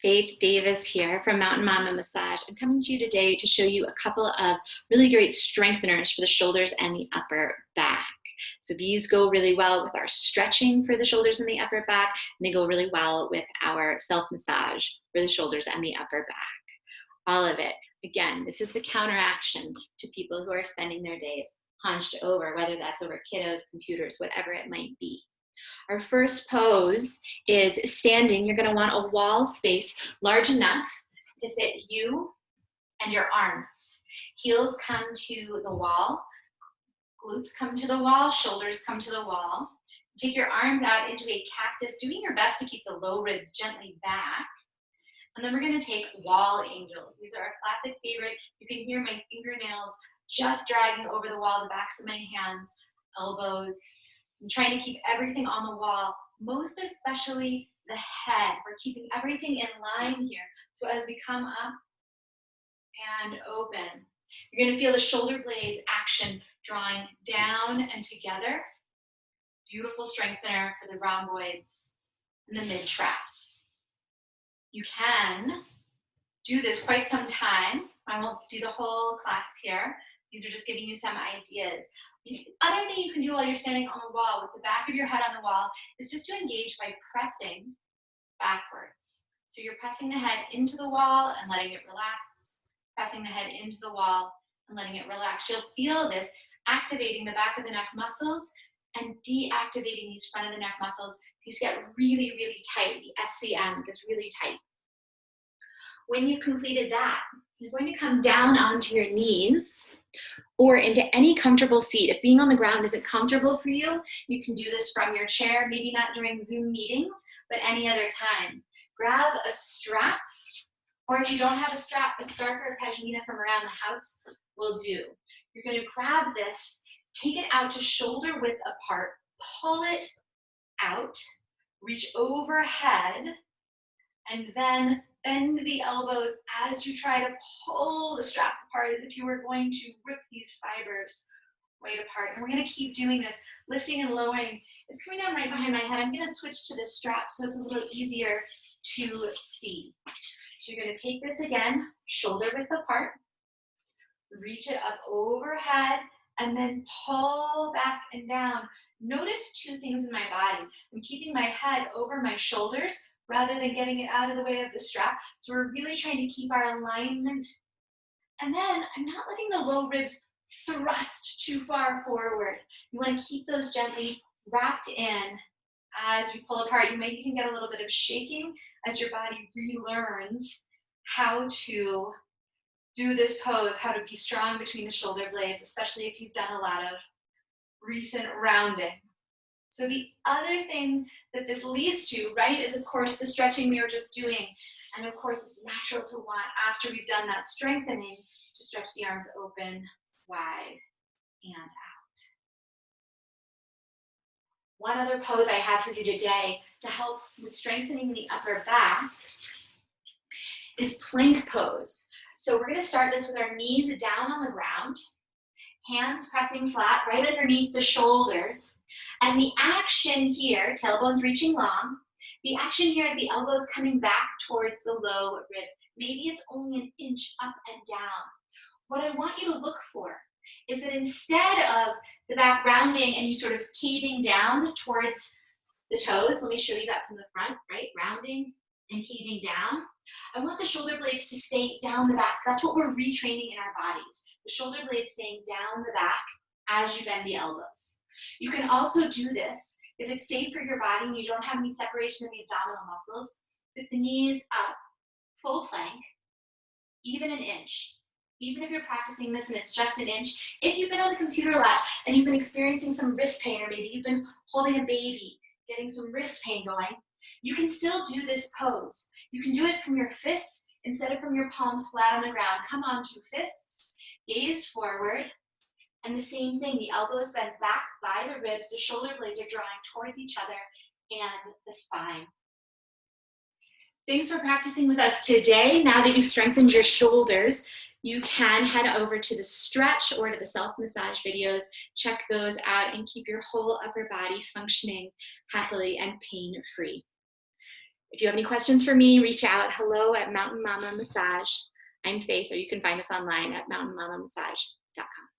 Faith Davis here from Mountain Mama Massage. I'm coming to you today to show you a couple of really great strengtheners for the shoulders and the upper back. So these go really well with our stretching for the shoulders and the upper back, and they go really well with our self-massage for the shoulders and the upper back. All of it. Again, this is the counteraction to people who are spending their days hunched over, whether that's over kiddos, computers, whatever it might be. Our first pose is standing. You're going to want a wall space large enough to fit you and your arms. Heels come to the wall, glutes come to the wall, shoulders come to the wall. Take your arms out into a cactus, doing your best to keep the low ribs gently back. And then we're going to take wall angel. These are our classic favorite. You can hear my fingernails just dragging over the wall, the backs of my hands, elbows. I'm trying to keep everything on the wall, most especially the head. We're keeping everything in line here. So as we come up and open, you're going to feel the shoulder blades action drawing down and together. Beautiful strengthener for the rhomboids and the mid-traps. You can do this quite some time. I won't do the whole class here. These are just giving you some ideas. The other thing you can do while you're standing on the wall with the back of your head on the wall is just to engage by pressing backwards. So you're pressing the head into the wall and letting it relax, pressing the head into the wall and letting it relax. You'll feel this activating the back of the neck muscles and deactivating these front of the neck muscles. These get really, really tight. The SCM gets really tight. When you've completed that, you're going to come down onto your knees or into any comfortable seat. If being on the ground isn't comfortable for you, you can do this from your chair, maybe not during Zoom meetings, but any other time. Grab a strap, or if you don't have a strap, a scarf or a pashmina from around the house will do. You're going to grab this, take it out to shoulder width apart, pull it out, reach overhead, and then bend the elbows as you try to pull the strap apart as if you were going to rip these fibers right apart. And we're going to keep doing this, lifting and lowering. It's coming down right behind my head. I'm going to switch to the strap so it's a little easier to see. So you're going to take this again, shoulder width apart, reach it up overhead, and then pull back and down. Notice two things in my body. I'm keeping my head over my shoulders rather than getting it out of the way of the strap. So we're really trying to keep our alignment. And then I'm not letting the low ribs thrust too far forward. You want to keep those gently wrapped in as you pull apart. You may even get a little bit of shaking as your body relearns how to do this pose, how to be strong between the shoulder blades, especially if you've done a lot of recent rounding. So the other thing that this leads to, right, is of course the stretching we were just doing. And of course it's natural to want, after we've done that strengthening, to stretch the arms open, wide, and out. One other pose I have for you today to help with strengthening the upper back is plank pose. So we're going to start this with our knees down on the ground, hands pressing flat right underneath the shoulders. And the action here, tailbones reaching long, the action here is the elbows coming back towards the low ribs. Maybe it's only an inch up and down. What I want you to look for is that instead of the back rounding and you sort of caving down towards the toes, let me show you that from the front, right? Rounding and caving down. I want the shoulder blades to stay down the back. That's what we're retraining in our bodies. The shoulder blades staying down the back as you bend the elbows. You can also do this if it's safe for your body and you don't have any separation in the abdominal muscles. With the knees up, full plank, even an inch. Even if you're practicing this and it's just an inch, if you've been on the computer a lot and you've been experiencing some wrist pain, or maybe you've been holding a baby, getting some wrist pain going, you can still do this pose. You can do it from your fists instead of from your palms flat on the ground. Come onto fists, gaze forward, and the same thing, the elbows bend back by the ribs, the shoulder blades are drawing towards each other, and the spine. Thanks for practicing with us today. Now that you've strengthened your shoulders, you can head over to the stretch or to the self-massage videos, check those out, and keep your whole upper body functioning happily and pain-free. If you have any questions for me, reach out. Hello at Mountain Mama Massage. I'm Faith, or you can find us online at mountainmamamassage.com.